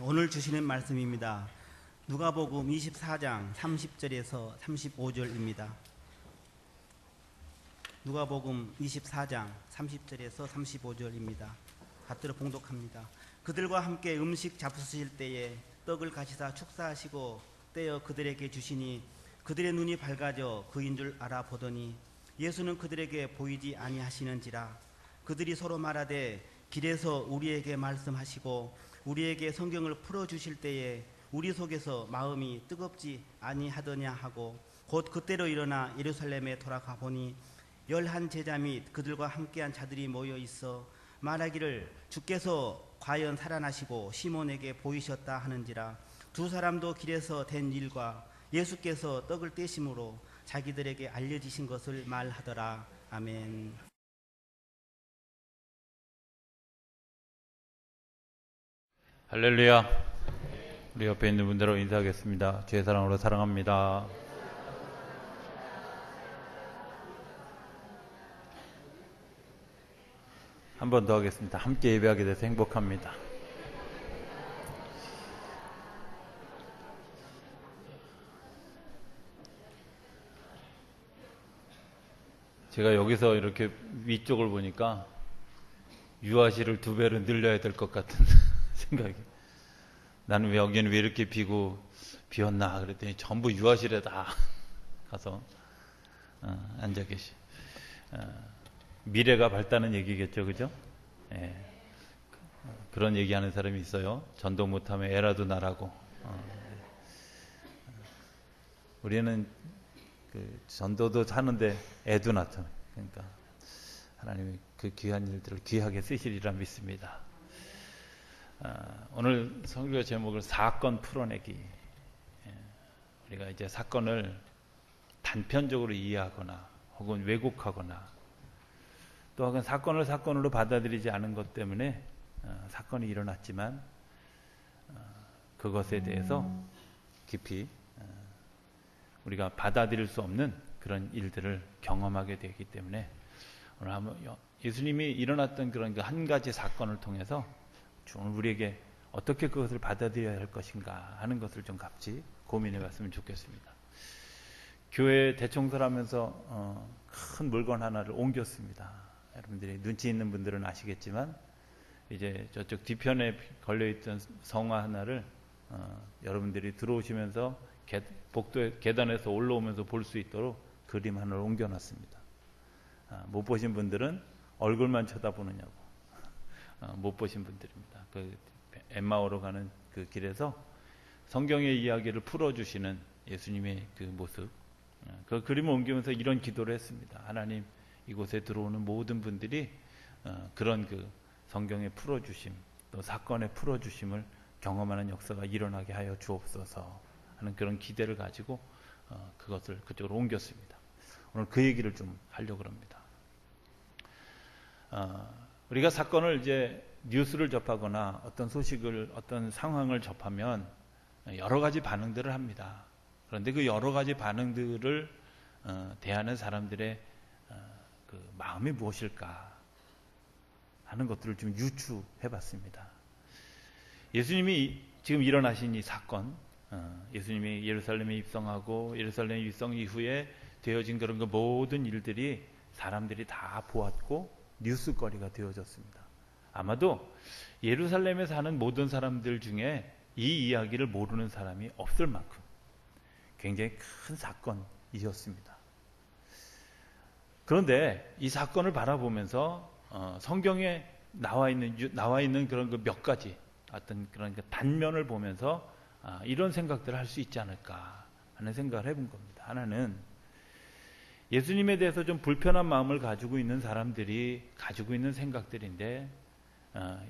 오늘 주시는 말씀입니다. 누가복음 24장 30절에서 35절입니다. 누가복음 24장 30절에서 35절입니다. 받들어 봉독합니다. 그들과 함께 음식 잡수실 때에 떡을 가지사 축사하시고 떼어 그들에게 주시니 그들의 눈이 밝아져 그인 줄 알아보더니 예수는 그들에게 보이지 아니하시는지라. 그들이 서로 말하되 길에서 우리에게 말씀하시고 우리에게 성경을 풀어주실 때에 우리 속에서 마음이 뜨겁지 아니하더냐 하고 곧 그때로 일어나 예루살렘에 돌아가 보니 11 제자 및 그들과 함께한 자들이 모여 있어 말하기를 주께서 과연 살아나시고 시몬에게 보이셨다 하는지라. 두 사람도 길에서 된 일과 예수께서 떡을 떼심으로 자기들에게 알려지신 것을 말하더라. 아멘. 할렐루야. 우리 옆에 있는 분들하고 인사하겠습니다. 주의 사랑으로 사랑합니다. 한 번 더 하겠습니다. 함께 예배하게 돼서 행복합니다. 제가 여기서 이렇게 위쪽을 보니까 유아실을 2배로 늘려야 될 것 같은 생각이. 나는 왜 여기는 왜 이렇게 비었나 그랬더니 전부 유아실에 다 가서 앉아 계시. 미래가 밝다는 얘기겠죠, 그죠? 예. 그런 얘기하는 사람이 있어요. 전도 못하면 애라도 나라고. 우리는 전도도 하는데 애도 낳잖아요. 그러니까 하나님이 그 귀한 일들을 귀하게 쓰시리라 믿습니다. 오늘 설교 제목을 사건 풀어내기. 우리가 이제 사건을 단편적으로 이해하거나 혹은 왜곡하거나 또 혹은 사건을 사건으로 받아들이지 않은 것 때문에 사건이 일어났지만 그것에 대해서 깊이 우리가 받아들일 수 없는 그런 일들을 경험하게 되기 때문에 오늘 한번 예수님이 일어났던 그런 그 한 가지 사건을 통해서 우리에게 어떻게 그것을 받아들여야 할 것인가 하는 것을 좀 같이 고민해 봤으면 좋겠습니다. 교회 대청소를 하면서 큰 물건 하나를 옮겼습니다. 여러분들이 눈치 있는 분들은 아시겠지만 이제 저쪽 뒤편에 걸려있던 성화 하나를 여러분들이 들어오시면서 복도에 계단에서 올라오면서 볼 수 있도록 그림 하나를 옮겨놨습니다. 못 보신 분들은 얼굴만 쳐다보느냐고. 못 보신 분들입니다. 그 엠마오로 가는 그 길에서 성경의 이야기를 풀어주시는 예수님의 그 모습, 그 그림을 옮기면서 이런 기도를 했습니다. 하나님, 이곳에 들어오는 모든 분들이 그런 그 성경의 풀어주심, 또 사건의 풀어주심을 경험하는 역사가 일어나게 하여 주옵소서 하는 그런 기대를 가지고 그것을 그쪽으로 옮겼습니다. 오늘 그 얘기를 좀 하려고 합니다. 우리가 사건을 이제 뉴스를 접하거나 어떤 소식을 어떤 상황을 접하면 여러 가지 반응들을 합니다. 그런데 그 여러 가지 반응들을 대하는 사람들의 그 마음이 무엇일까 하는 것들을 좀 유추해 봤습니다. 예수님이 지금 일어나신 이 사건, 예수님이 예루살렘에 입성하고 예루살렘 입성 이후에 되어진 그런 그 모든 일들이 사람들이 다 보았고 뉴스거리가 되어졌습니다. 아마도 예루살렘에 사는 모든 사람들 중에 이 이야기를 모르는 사람이 없을 만큼 굉장히 큰 사건이었습니다. 그런데 이 사건을 바라보면서 성경에 나와 있는 그런 그 몇 가지 어떤 그런 그 단면을 보면서 이런 생각들을 할 수 있지 않을까 하는 생각을 해본 겁니다. 하나는 예수님에 대해서 좀 불편한 마음을 가지고 있는 사람들이 가지고 있는 생각들인데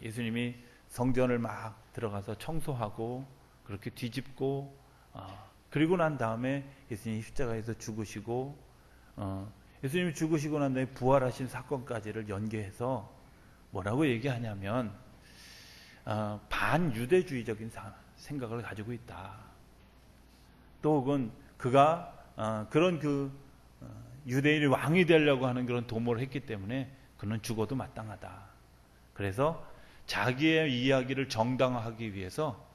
예수님이 성전을 막 들어가서 청소하고 그렇게 뒤집고 그리고 난 다음에 예수님이 십자가에서 죽으시고 예수님이 죽으시고 난 다음에 부활하신 사건까지를 연계해서 뭐라고 얘기하냐면 반유대주의적인 생각을 가지고 있다. 또 혹은 그가 그런 그 유대인이 왕이 되려고 하는 그런 도모를 했기 때문에 그는 죽어도 마땅하다. 그래서 자기의 이야기를 정당화하기 위해서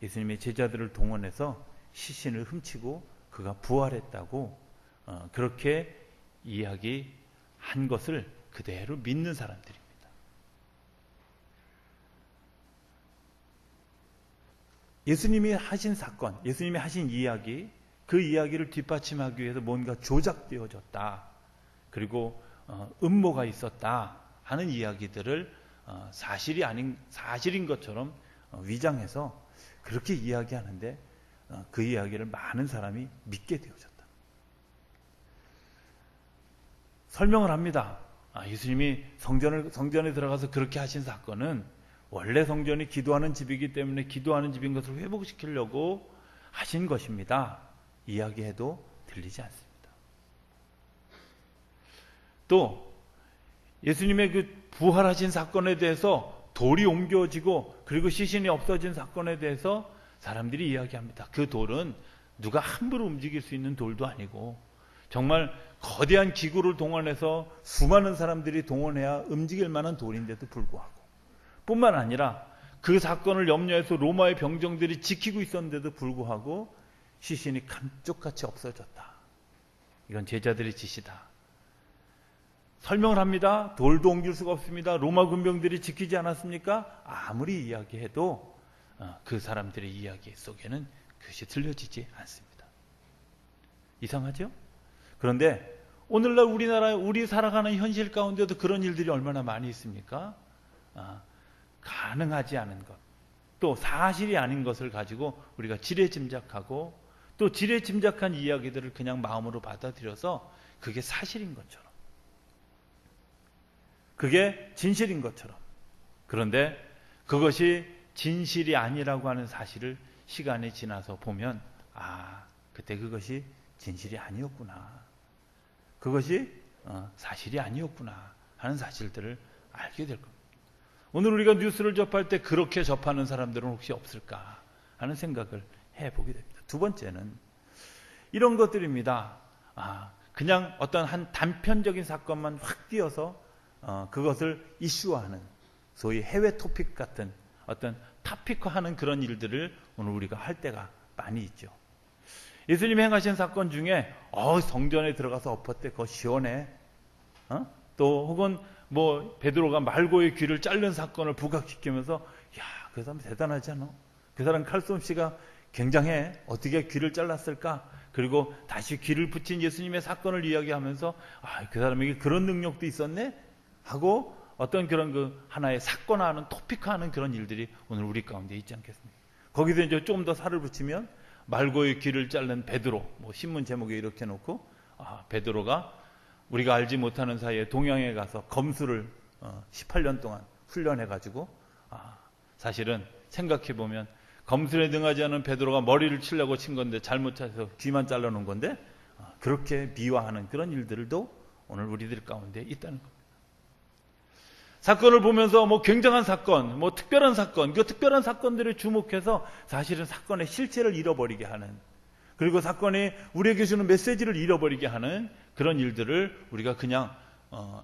예수님의 제자들을 동원해서 시신을 훔치고 그가 부활했다고 그렇게 이야기한 것을 그대로 믿는 사람들입니다. 예수님이 하신 사건, 예수님이 하신 이야기, 그 이야기를 뒷받침하기 위해서 뭔가 조작되어졌다. 그리고 음모가 있었다 하는 이야기들을 사실인 것처럼 위장해서 그렇게 이야기하는데 그 이야기를 많은 사람이 믿게 되어졌다. 설명을 합니다. 예수님이 성전에 들어가서 그렇게 하신 사건은 원래 성전이 기도하는 집이기 때문에 기도하는 집인 것을 회복시키려고 하신 것입니다. 이야기해도 들리지 않습니다. 또 예수님의 그 부활하신 사건에 대해서 돌이 옮겨지고 그리고 시신이 없어진 사건에 대해서 사람들이 이야기합니다. 그 돌은 누가 함부로 움직일 수 있는 돌도 아니고 정말 거대한 기구를 동원해서 수많은 사람들이 동원해야 움직일 만한 돌인데도 불구하고 뿐만 아니라 그 사건을 염려해서 로마의 병정들이 지키고 있었는데도 불구하고 시신이 감쪽같이 없어졌다. 이건 제자들의 짓이다. 설명을 합니다. 돌도 옮길 수가 없습니다. 로마 군병들이 지키지 않았습니까? 아무리 이야기해도 그 사람들의 이야기 속에는 그것이 들려지지 않습니다. 이상하죠? 그런데 오늘날 우리 살아가는 현실 가운데도 그런 일들이 얼마나 많이 있습니까? 가능하지 않은 것, 또 사실이 아닌 것을 가지고 우리가 지레짐작하고 또 지레짐작한 이야기들을 그냥 마음으로 받아들여서 그게 사실인 것처럼, 그게 진실인 것처럼, 그런데 그것이 진실이 아니라고 하는 사실을 시간이 지나서 보면 그때 그것이 진실이 아니었구나, 그것이 사실이 아니었구나 하는 사실들을 알게 될 겁니다. 오늘 우리가 뉴스를 접할 때 그렇게 접하는 사람들은 혹시 없을까 하는 생각을 해보게 됩니다. 두 번째는 이런 것들입니다. 그냥 어떤 한 단편적인 사건만 확 띄어서 그것을 이슈화하는 소위 해외 토픽 같은 어떤 토픽화하는 그런 일들을 오늘 우리가 할 때가 많이 있죠. 예수님이 행하신 사건 중에 성전에 들어가서 엎었대, 그거 시원해. 또 혹은 베드로가 말고의 귀를 자른 사건을 부각시키면서 그 사람 대단하지 않아? 그 사람 칼솜씨가 굉장해. 어떻게 귀를 잘랐을까? 그리고 다시 귀를 붙인 예수님의 사건을 이야기하면서 그 사람에게 그런 능력도 있었네? 하고 어떤 그런 그 하나의 사건화하는 토픽화하는 그런 일들이 오늘 우리 가운데 있지 않겠습니까? 거기서 이제 좀 더 살을 붙이면 말고의 귀를 자른 베드로, 신문 제목에 이렇게 놓고 베드로가 우리가 알지 못하는 사이에 동양에 가서 검수를 18년 동안 훈련해가지고 사실은 생각해보면 검술에 능하지 않은 베드로가 머리를 치려고 친 건데 잘못 쳐서 귀만 잘라놓은 건데 그렇게 미화하는 그런 일들도 오늘 우리들 가운데 있다는 겁니다. 사건을 보면서 굉장한 사건, 특별한 사건, 그 특별한 사건들에 주목해서 사실은 사건의 실체를 잃어버리게 하는, 그리고 사건이 우리에게 주는 메시지를 잃어버리게 하는 그런 일들을 우리가 그냥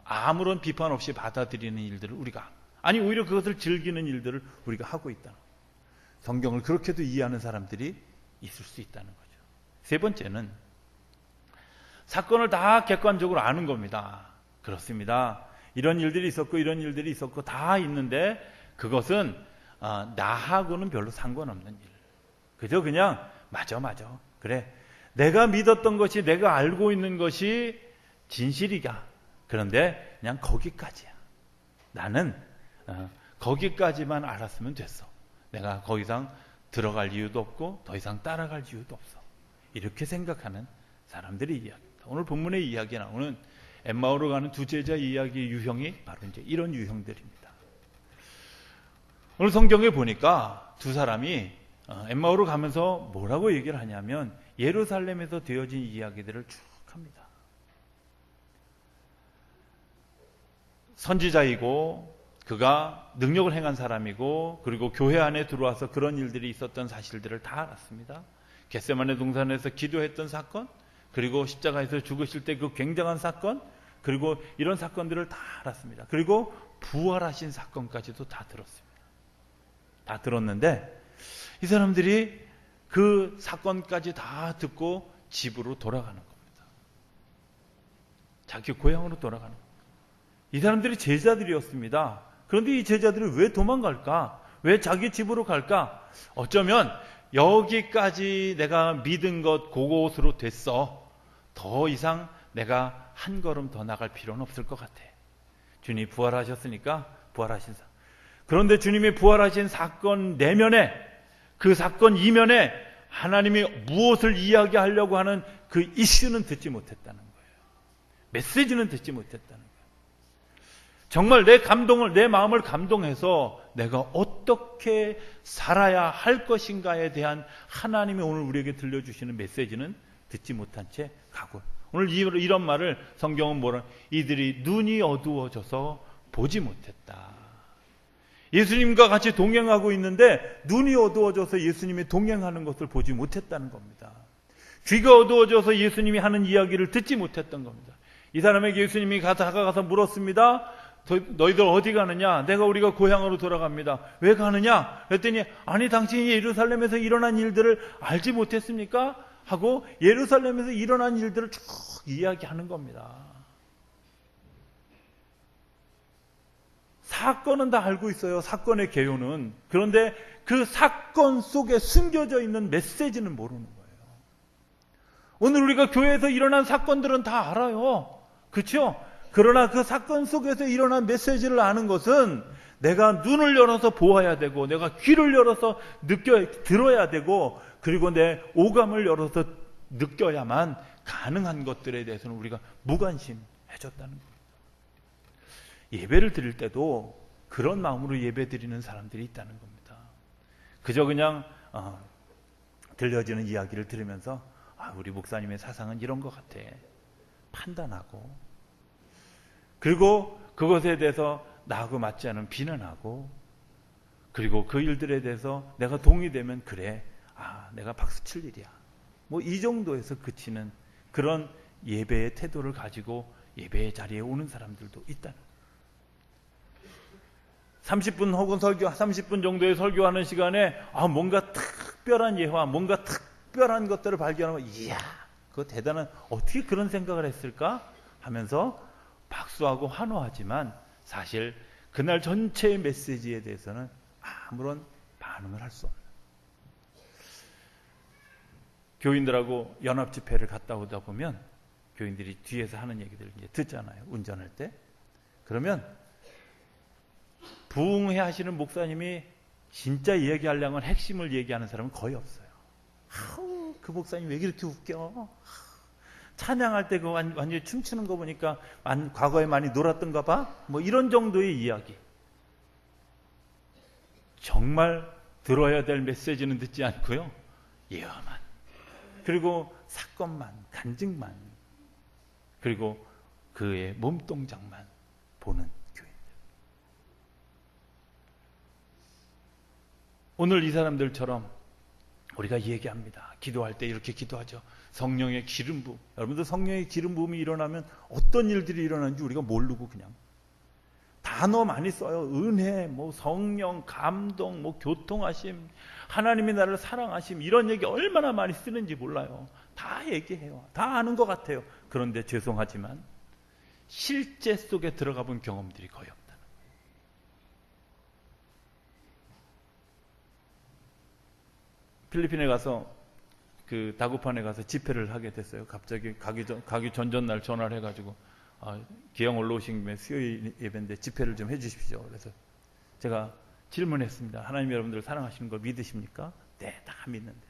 아무런 비판 없이 받아들이는 일들을 오히려 그것을 즐기는 일들을 우리가 하고 있다는 거죠. 성경을 그렇게도 이해하는 사람들이 있을 수 있다는 거죠. 세 번째는 사건을 다 객관적으로 아는 겁니다. 그렇습니다. 이런 일들이 있었고 이런 일들이 있었고 다 있는데 그것은 나하고는 별로 상관없는 일. 그저 그냥 맞아. 그래. 내가 믿었던 것이, 내가 알고 있는 것이 진실이야. 그런데 그냥 거기까지야. 나는 거기까지만 알았으면 됐어. 내가 더 이상 들어갈 이유도 없고 더 이상 따라갈 이유도 없어. 이렇게 생각하는 사람들의 이야기입니다. 오늘 본문의 이야기에 나오는 엠마오로 가는 두 제자 이야기 유형이 바로 이제 이런 유형들입니다. 오늘 성경에 보니까 두 사람이 엠마오로 가면서 뭐라고 얘기를 하냐면 예루살렘에서 되어진 이야기들을 쭉 합니다. 선지자이고 그가 능력을 행한 사람이고 그리고 교회 안에 들어와서 그런 일들이 있었던 사실들을 다 알았습니다. 겟세마네 동산에서 기도했던 사건, 그리고 십자가에서 죽으실 때 그 굉장한 사건, 그리고 이런 사건들을 다 알았습니다. 그리고 부활하신 사건까지도 다 들었습니다. 다 들었는데 이 사람들이 그 사건까지 다 듣고 집으로 돌아가는 겁니다. 자기 고향으로 돌아가는 겁니다. 이 사람들이 제자들이었습니다. 그런데 이 제자들이 왜 도망갈까? 왜 자기 집으로 갈까? 어쩌면 여기까지 내가 믿은 것 그곳으로 됐어. 더 이상 내가 한 걸음 더 나갈 필요는 없을 것 같아. 주님이 부활하셨으니까 부활하신 사람. 그런데 주님이 부활하신 사건 내면에, 그 사건 이면에 하나님이 무엇을 이야기하려고 하는 그 이슈는 듣지 못했다는 거예요. 메시지는 듣지 못했다는 거예요. 정말 내 마음을 감동해서 내가 어떻게 살아야 할 것인가에 대한 하나님이 오늘 우리에게 들려주시는 메시지는 듣지 못한 채 가고, 오늘 이런 말을 성경은 뭐라, 이들이 눈이 어두워져서 보지 못했다. 예수님과 같이 동행하고 있는데 눈이 어두워져서 예수님이 동행하는 것을 보지 못했다는 겁니다. 귀가 어두워져서 예수님이 하는 이야기를 듣지 못했던 겁니다. 이 사람에게 예수님이 다가가서 물었습니다. 너희들 어디 가느냐? 내가 우리가 고향으로 돌아갑니다. 왜 가느냐? 그랬더니 아니 당신이 예루살렘에서 일어난 일들을 알지 못했습니까? 하고 예루살렘에서 일어난 일들을 쭉 이야기하는 겁니다. 사건은 다 알고 있어요. 사건의 개요는. 그런데 그 사건 속에 숨겨져 있는 메시지는 모르는 거예요. 오늘 우리가 교회에서 일어난 사건들은 다 알아요. 그렇죠? 그러나 그 사건 속에서 일어난 메시지를 아는 것은 내가 눈을 열어서 보아야 되고, 내가 귀를 열어서 들어야 되고, 그리고 내 오감을 열어서 느껴야만 가능한 것들에 대해서는 우리가 무관심해졌다는 겁니다. 예배를 드릴 때도 그런 마음으로 예배 드리는 사람들이 있다는 겁니다. 그저 그냥 들려지는 이야기를 들으면서 우리 목사님의 사상은 이런 것 같아 판단하고, 그리고 그것에 대해서 나하고 맞지 않은 비난하고, 그리고 그 일들에 대해서 내가 동의되면 그래, 내가 박수 칠 일이야, 뭐 이 정도에서 그치는 그런 예배의 태도를 가지고 예배의 자리에 오는 사람들도 있다는 거예요. 30분 혹은 30분 정도의 설교하는 시간에 뭔가 특별한 예화, 뭔가 특별한 것들을 발견하면 이야, 그거 대단한, 어떻게 그런 생각을 했을까 하면서 박수하고 환호하지만 사실 그날 전체의 메시지에 대해서는 아무런 반응을 할 수 없는, 교인들하고 연합 집회를 갔다 오다 보면 교인들이 뒤에서 하는 얘기들을 이제 듣잖아요. 운전할 때. 그러면 부흥회 하시는 목사님이 진짜 얘기하려면 핵심을 얘기하는 사람은 거의 없어요. 그 목사님 왜 이렇게 웃겨? 찬양할 때 그 완전히 춤추는 거 보니까 과거에 많이 놀았던가 봐? 뭐 이런 정도의 이야기. 정말 들어야 될 메시지는 듣지 않고요. 예화만. 그리고 사건만, 간증만. 그리고 그의 몸동작만 보는 교인들. 오늘 이 사람들처럼 우리가 얘기합니다. 기도할 때 이렇게 기도하죠. 성령의 기름 부음. 여러분들 성령의 기름 부음이 일어나면 어떤 일들이 일어나는지 우리가 모르고 그냥 단어 많이 써요. 은혜, 뭐 성령, 감동, 뭐 교통하심, 하나님이 나를 사랑하심, 이런 얘기 얼마나 많이 쓰는지 몰라요. 다 얘기해요. 다 아는 것 같아요. 그런데 죄송하지만 실제 속에 들어가 본 경험들이 거의 없다. 필리핀에 가서 그 다구판에 가서 집회를 하게 됐어요. 갑자기 가기 전날 전화를 해가지고 기영 올라오신 김에 수요일 예배인데 집회를 좀 해주십시오. 그래서 제가 질문했습니다. 하나님 여러분들을 사랑하시는 걸 믿으십니까? 네, 다 믿는데.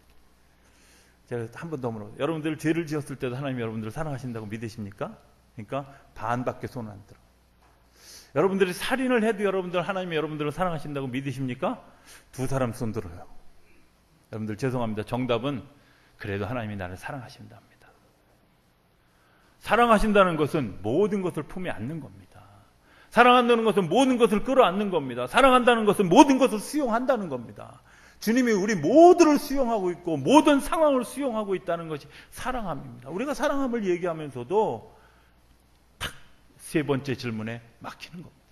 제가 한 번 더 물어요. 여러분들 죄를 지었을 때도 하나님 여러분들을 사랑하신다고 믿으십니까? 그러니까 반밖에 손 안 들어. 여러분들이 살인을 해도 여러분들 하나님이 여러분들을 사랑하신다고 믿으십니까? 두 사람 손 들어요. 여러분들 죄송합니다. 정답은 그래도 하나님이 나를 사랑하신답니다. 사랑하신다는 것은 모든 것을 품에 안는 겁니다. 사랑한다는 것은 모든 것을 끌어안는 겁니다. 사랑한다는 것은 모든 것을 수용한다는 겁니다. 주님이 우리 모두를 수용하고 있고 모든 상황을 수용하고 있다는 것이 사랑함입니다. 우리가 사랑함을 얘기하면서도 딱 세 번째 질문에 막히는 겁니다.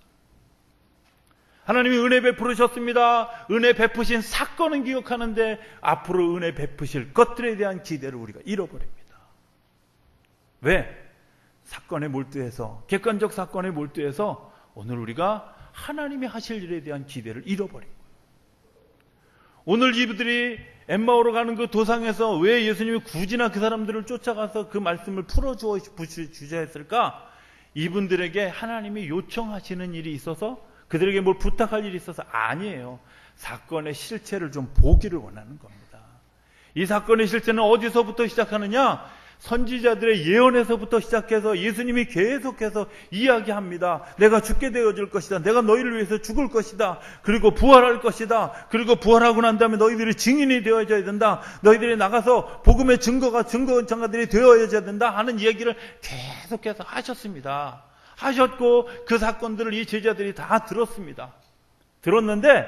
하나님이 은혜 베풀으셨습니다. 은혜 베푸신 사건은 기억하는데 앞으로 은혜 베푸실 것들에 대한 기대를 우리가 잃어버립니다. 왜? 사건에 몰두해서, 객관적 사건에 몰두해서 오늘 우리가 하나님이 하실 일에 대한 기대를 잃어버린 거예요. 오늘 이들이 엠마오로 가는 그 도상에서 왜 예수님이 굳이나 그 사람들을 쫓아가서 그 말씀을 풀어주셔야 했을까? 이분들에게 하나님이 요청하시는 일이 있어서, 그들에게 뭘 부탁할 일이 있어서 아니에요. 사건의 실체를 좀 보기를 원하는 겁니다. 이 사건의 실체는 어디서부터 시작하느냐? 선지자들의 예언에서부터 시작해서 예수님이 계속해서 이야기합니다. 내가 죽게 되어질 것이다. 내가 너희를 위해서 죽을 것이다. 그리고 부활할 것이다. 그리고 부활하고 난 다음에 너희들이 증인이 되어져야 된다. 너희들이 나가서 복음의 증거자들이 되어져야 된다 하는 이야기를 계속해서 하셨습니다. 하셨고 그 사건들을 이 제자들이 다 들었습니다. 들었는데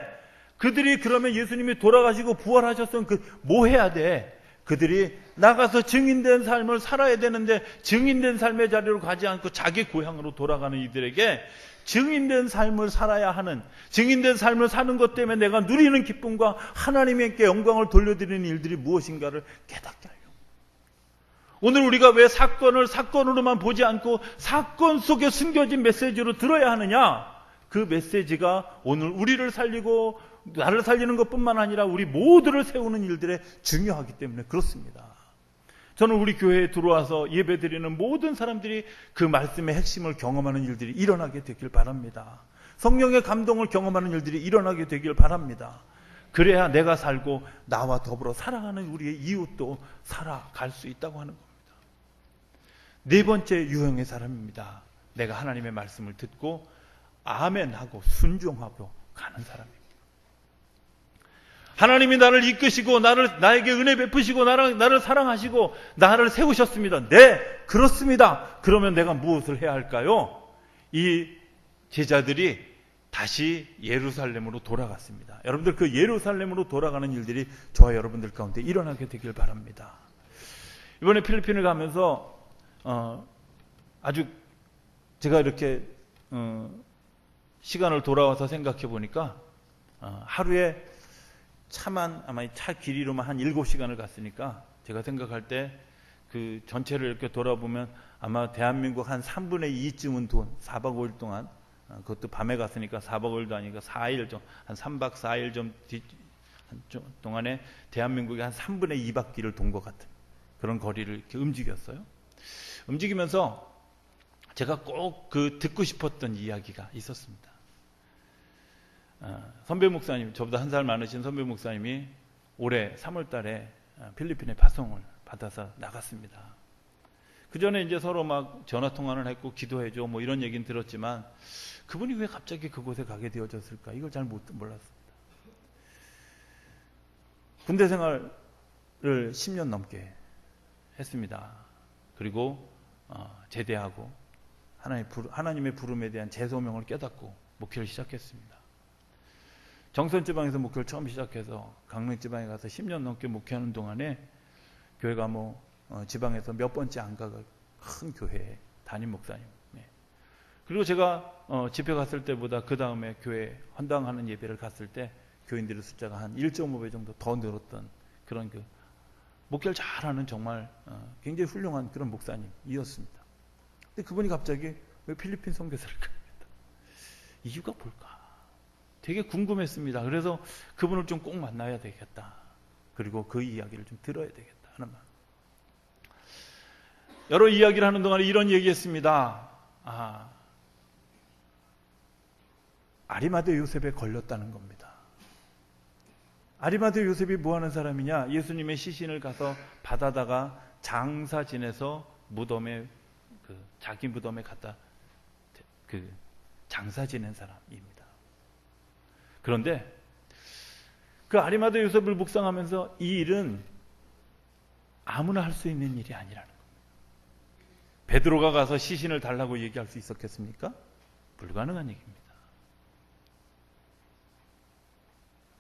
그들이 그러면 예수님이 돌아가시고 부활하셨으면 뭐 해야 돼? 그들이 나가서 증인된 삶을 살아야 되는데 증인된 삶의 자리로 가지 않고 자기 고향으로 돌아가는 이들에게 증인된 삶을 살아야 하는, 증인된 삶을 사는 것 때문에 내가 누리는 기쁨과 하나님께 영광을 돌려드리는 일들이 무엇인가를 깨닫게 하려고. 오늘 우리가 왜 사건을 사건으로만 보지 않고 사건 속에 숨겨진 메시지로 들어야 하느냐? 그 메시지가 오늘 우리를 살리고 나를 살리는 것뿐만 아니라 우리 모두를 세우는 일들에 중요하기 때문에 그렇습니다. 저는 우리 교회에 들어와서 예배드리는 모든 사람들이 그 말씀의 핵심을 경험하는 일들이 일어나게 되길 바랍니다. 성령의 감동을 경험하는 일들이 일어나게 되길 바랍니다. 그래야 내가 살고 나와 더불어 살아가는 우리의 이웃도 살아갈 수 있다고 하는 겁니다. 네 번째 유형의 사람입니다. 내가 하나님의 말씀을 듣고 아멘하고 순종하고 가는 사람입니다. 하나님이 나를 이끄시고 나에게 은혜 베푸시고 나를 사랑하시고 나를 세우셨습니다. 네, 그렇습니다. 그러면 내가 무엇을 해야 할까요? 이 제자들이 다시 예루살렘으로 돌아갔습니다. 여러분들 그 예루살렘으로 돌아가는 일들이 저와 여러분들 가운데 일어나게 되길 바랍니다. 이번에 필리핀을 가면서 아주 제가 이렇게 시간을 돌아와서 생각해 보니까 하루에 차만 아마 차 길이로만 한 7시간을 갔으니까 제가 생각할 때 그 전체를 이렇게 돌아보면 아마 대한민국 한 3분의 2쯤은 돈 4박 5일 동안 그것도 밤에 갔으니까 4박 5일도 아니니까 4일 좀 한 3박 4일 좀 동안에 대한민국의 한 3분의 2바퀴를 돈 것 같은 그런 거리를 이렇게 움직였어요. 움직이면서 제가 꼭 그 듣고 싶었던 이야기가 있었습니다. 선배 목사님, 저보다 한 살 많으신 선배 목사님이 올해 3월 달에 필리핀에 파송을 받아서 나갔습니다. 그 전에 이제 서로 막 전화 통화를 했고 기도해줘 뭐 이런 얘기는 들었지만 그분이 왜 갑자기 그곳에 가게 되어졌을까? 이걸 잘 몰랐습니다. 군대 생활을 10년 넘게 했습니다. 그리고 제대하고 하나님의 부름에 대한 제 소명을 깨닫고 목회를 시작했습니다. 정선지방에서 목회를 처음 시작해서 강릉지방에 가서 10년 넘게 목회하는 동안에 교회가 지방에서 몇 번째 안 가가 큰 교회에 담임 목사님. 네. 그리고 제가 집회 갔을 때보다 그 다음에 교회 헌당하는 예배를 갔을 때 교인들의 숫자가 한 1.5배 정도 더 늘었던 그런 목회를 잘하는 정말 굉장히 훌륭한 그런 목사님이었습니다. 근데 그분이 갑자기 왜 필리핀 선교사를 갑니다. 이유가 뭘까? 되게 궁금했습니다. 그래서 그분을 좀 꼭 만나야 되겠다. 그리고 그 이야기를 좀 들어야 되겠다 하는 마음. 여러 이야기를 하는 동안에 이런 얘기했습니다. 아리마대 요셉에 걸렸다는 겁니다. 아리마대 요셉이 뭐 하는 사람이냐? 예수님의 시신을 가서 받아다가 장사 지내서 무덤에 자기 무덤에 갖다 장사 지낸 사람입니다. 그런데 그 아리마대 요셉을 묵상하면서 이 일은 아무나 할 수 있는 일이 아니라는 겁니다. 베드로가 가서 시신을 달라고 얘기할 수 있었겠습니까? 불가능한 얘기입니다.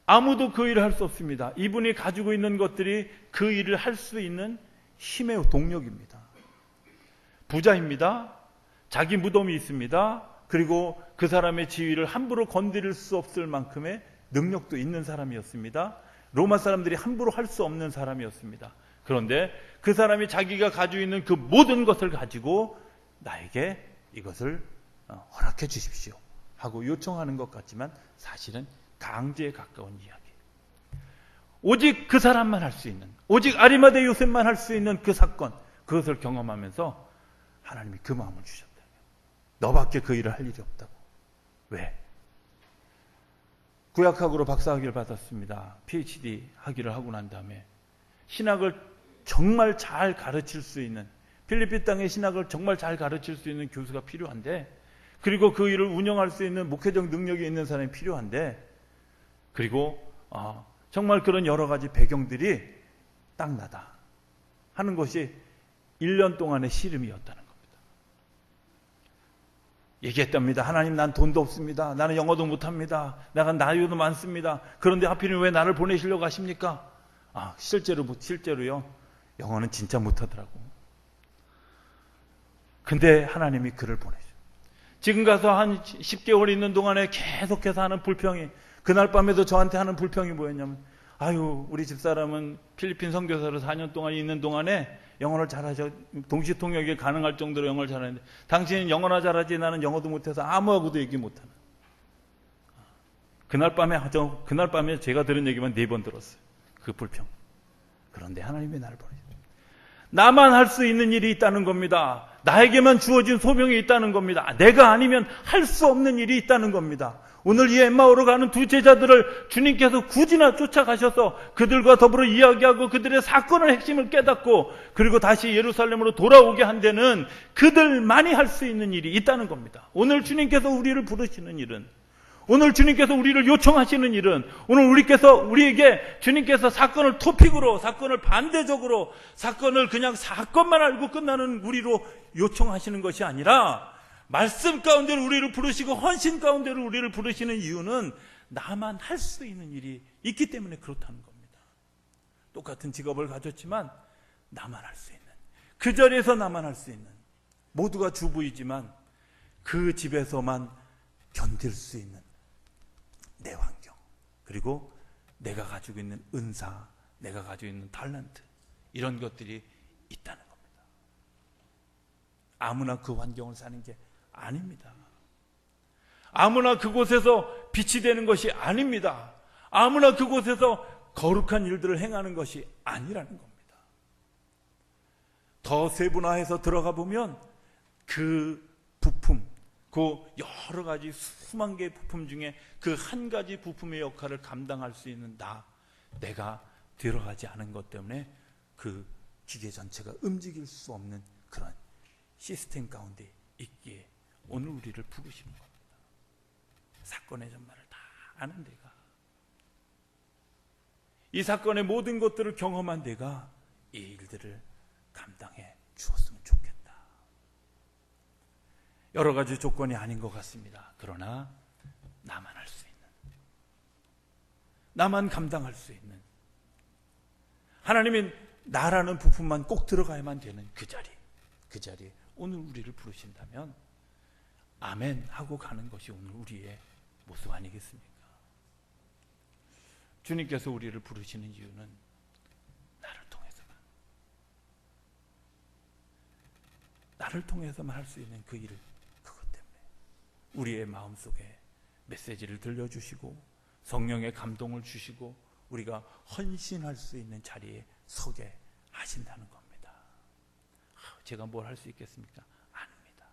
아무도 그 일을 할 수 없습니다. 이분이 가지고 있는 것들이 그 일을 할 수 있는 힘의 동력입니다. 부자입니다. 자기 무덤이 있습니다. 그리고 그 사람의 지위를 함부로 건드릴 수 없을 만큼의 능력도 있는 사람이었습니다. 로마 사람들이 함부로 할 수 없는 사람이었습니다. 그런데 그 사람이 자기가 가지고 있는 그 모든 것을 가지고 나에게 이것을 허락해 주십시오 하고 요청하는 것 같지만 사실은 강제에 가까운 이야기. 오직 그 사람만 할 수 있는, 오직 아리마대 요셉만 할 수 있는 그 사건, 그것을 경험하면서 하나님이 그 마음을 주셨다. 너밖에 그 일을 할 일이 없다고. 왜? 구약학으로 박사학위를 받았습니다. PhD 학위를 하고 난 다음에 신학을 정말 잘 가르칠 수 있는, 필리핀 땅의 신학을 정말 잘 가르칠 수 있는 교수가 필요한데, 그리고 그 일을 운영할 수 있는 목회적 능력이 있는 사람이 필요한데, 그리고 정말 그런 여러 가지 배경들이 딱 나다 하는 것이 1년 동안의 씨름이었다는 겁니다. 얘기했답니다. 하나님, 난 돈도 없습니다. 나는 영어도 못합니다. 내가 나이도 많습니다. 그런데 하필이면 왜 나를 보내시려고 하십니까? 실제로요. 영어는 진짜 못하더라고. 근데 하나님이 그를 보내죠. 지금 가서 한 10개월 있는 동안에 계속해서 하는 불평이, 그날 밤에도 저한테 하는 불평이 뭐였냐면, 우리 집사람은 필리핀 선교사로 4년 동안 있는 동안에 영어를 잘하죠. 동시통역이 가능할 정도로 영어를 잘하는데 당신은 영어나 잘하지 나는 영어도 못해서 아무하고도 얘기 못하는. 그날 밤에 제가 들은 얘기만 4번 들었어요. 그 불평. 그런데 하나님이 나를 보내셨어요. 나만 할 수 있는 일이 있다는 겁니다. 나에게만 주어진 소명이 있다는 겁니다. 내가 아니면 할 수 없는 일이 있다는 겁니다. 오늘 이 엠마오로 가는 두 제자들을 주님께서 굳이나 쫓아가셔서 그들과 더불어 이야기하고 그들의 사건의 핵심을 깨닫고 그리고 다시 예루살렘으로 돌아오게 한 데는 그들만이 할 수 있는 일이 있다는 겁니다. 오늘 주님께서 우리를 부르시는 일은, 오늘 주님께서 우리를 요청하시는 일은, 오늘 우리에게 주님께서 사건을 토픽으로, 사건을 반대적으로, 사건을 그냥 사건만 알고 끝나는 우리로 요청하시는 것이 아니라 말씀 가운데로 우리를 부르시고 헌신 가운데로 우리를 부르시는 이유는 나만 할 수 있는 일이 있기 때문에 그렇다는 겁니다. 똑같은 직업을 가졌지만 나만 할 수 있는, 그 자리에서 나만 할 수 있는, 모두가 주부이지만 그 집에서만 견딜 수 있는 내 환경, 그리고 내가 가지고 있는 은사, 내가 가지고 있는 탤런트, 이런 것들이 있다는 겁니다. 아무나 그 환경을 사는 게 아닙니다. 아무나 그곳에서 빛이 되는 것이 아닙니다. 아무나 그곳에서 거룩한 일들을 행하는 것이 아니라는 겁니다. 더 세분화해서 들어가 보면 그 부품, 그 여러 가지 수만 개의 부품 중에 그 한 가지 부품의 역할을 감당할 수 있는 내가 들어가지 않은 것 때문에 그 기계 전체가 움직일 수 없는 그런 시스템 가운데 있기에 오늘 우리를 부르시는 겁니다. 사건의 전말을 다 아는 내가, 이 사건의 모든 것들을 경험한 내가 이 일들을 감당해 주었으면 좋겠다. 여러 가지 조건이 아닌 것 같습니다. 그러나 나만 할 수 있는, 나만 감당할 수 있는, 하나님이 나라는 부품만 꼭 들어가야만 되는 그 자리에 오늘 우리를 부르신다면 아멘 하고 가는 것이 오늘 우리의 모습 아니겠습니까? 주님께서 우리를 부르시는 이유는 나를 통해서만 할 수 있는 그 일을, 그것 때문에 우리의 마음속에 메시지를 들려주시고 성령의 감동을 주시고 우리가 헌신할 수 있는 자리에 서게 하신다는 겁니다. 제가 뭘 할 수 있겠습니까? 아닙니다.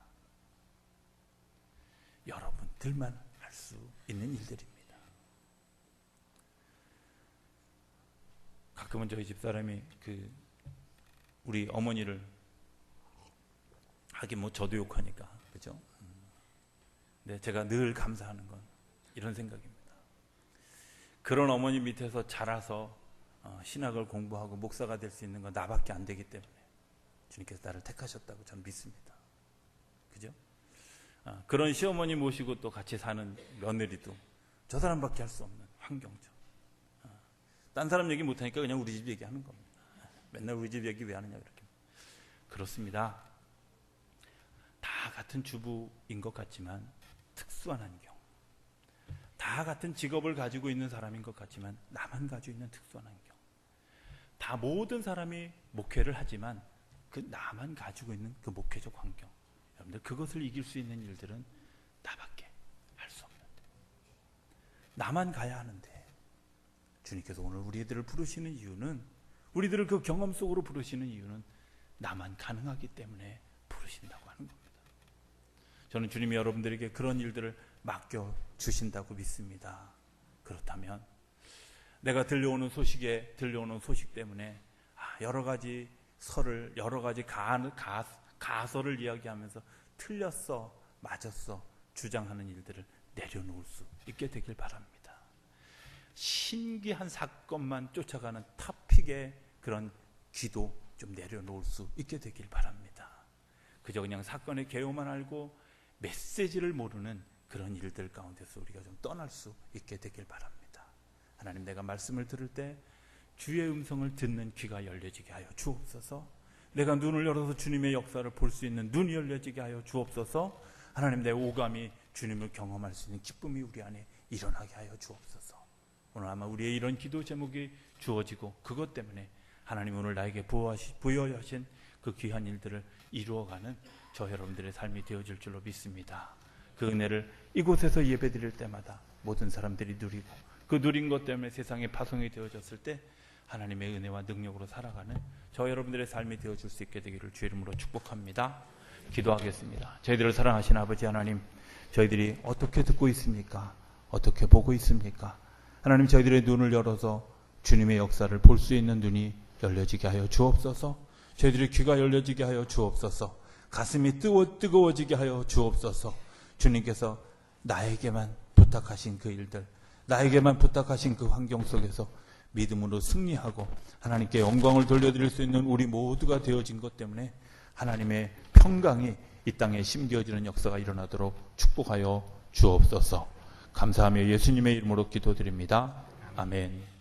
여러분들만 할 수 있는 일들입니다. 가끔은 저희 집사람이 우리 어머니를, 하긴 저도 욕하니까, 그죠? 근데 제가 늘 감사하는 건 이런 생각입니다. 그런 어머니 밑에서 자라서 신학을 공부하고 목사가 될 수 있는 건 나밖에 안 되기 때문에 주님께서 나를 택하셨다고 저는 믿습니다. 그죠? 그런 시어머니 모시고 또 같이 사는 며느리도 저 사람밖에 할 수 없는 환경죠. 딴 사람 얘기 못하니까 그냥 우리 집 얘기하는 겁니다. 맨날 우리 집 얘기 왜 하느냐 이렇게. 그렇습니다. 다 같은 주부인 것 같지만 특수한 환경. 다 같은 직업을 가지고 있는 사람인 것 같지만 나만 가지고 있는 특수한 환경. 다 모든 사람이 목회를 하지만 그 나만 가지고 있는 그 목회적 환경. 여러분들 그것을 이길 수 있는 일들은 나밖에 할 수 없는데, 나만 가야 하는데, 주님께서 오늘 우리들을 부르시는 이유는, 우리들을 그 경험 속으로 부르시는 이유는 나만 가능하기 때문에 부르신다고 하는 겁니다. 저는 주님이 여러분들에게 그런 일들을 맡겨주신다고 믿습니다. 그렇다면 내가 들려오는 소식 때문에 여러 가지 설을, 여러 가지 가설을 이야기하면서 틀렸어, 맞았어 주장하는 일들을 내려놓을 수 있게 되길 바랍니다. 신기한 사건만 쫓아가는 탑픽의 그런 기도 좀 내려놓을 수 있게 되길 바랍니다. 그저 그냥 사건의 개요만 알고 메시지를 모르는 그런 일들 가운데서 우리가 좀 떠날 수 있게 되길 바랍니다. 하나님, 내가 말씀을 들을 때 주의 음성을 듣는 귀가 열려지게 하여 주옵소서. 내가 눈을 열어서 주님의 역사를 볼 수 있는 눈이 열려지게 하여 주옵소서. 하나님, 내 오감이 주님을 경험할 수 있는 기쁨이 우리 안에 일어나게 하여 주옵소서. 오늘 아마 우리의 이런 기도 제목이 주어지고 그것 때문에 하나님 오늘 나에게 부여하신 그 귀한 일들을 이루어가는 저 여러분들의 삶이 되어질 줄로 믿습니다. 그 은혜를 이곳에서 예배드릴 때마다 모든 사람들이 누리고, 그 누린 것 때문에 세상에 파송이 되어졌을 때 하나님의 은혜와 능력으로 살아가는 저 여러분들의 삶이 되어줄 수 있게 되기를 주의 이름으로 축복합니다. 기도하겠습니다. 저희들을 사랑하시는 아버지 하나님, 저희들이 어떻게 듣고 있습니까? 어떻게 보고 있습니까? 하나님, 저희들의 눈을 열어서 주님의 역사를 볼 수 있는 눈이 열려지게 하여 주옵소서. 저희들의 귀가 열려지게 하여 주옵소서. 가슴이 뜨거워지게 하여 주옵소서. 주님께서 나에게만 부탁하신 그 일들, 나에게만 부탁하신 그 환경 속에서 믿음으로 승리하고 하나님께 영광을 돌려드릴 수 있는 우리 모두가 되어진 것 때문에 하나님의 평강이 이 땅에 심겨지는 역사가 일어나도록 축복하여 주옵소서. 감사하며 예수님의 이름으로 기도드립니다. 아멘.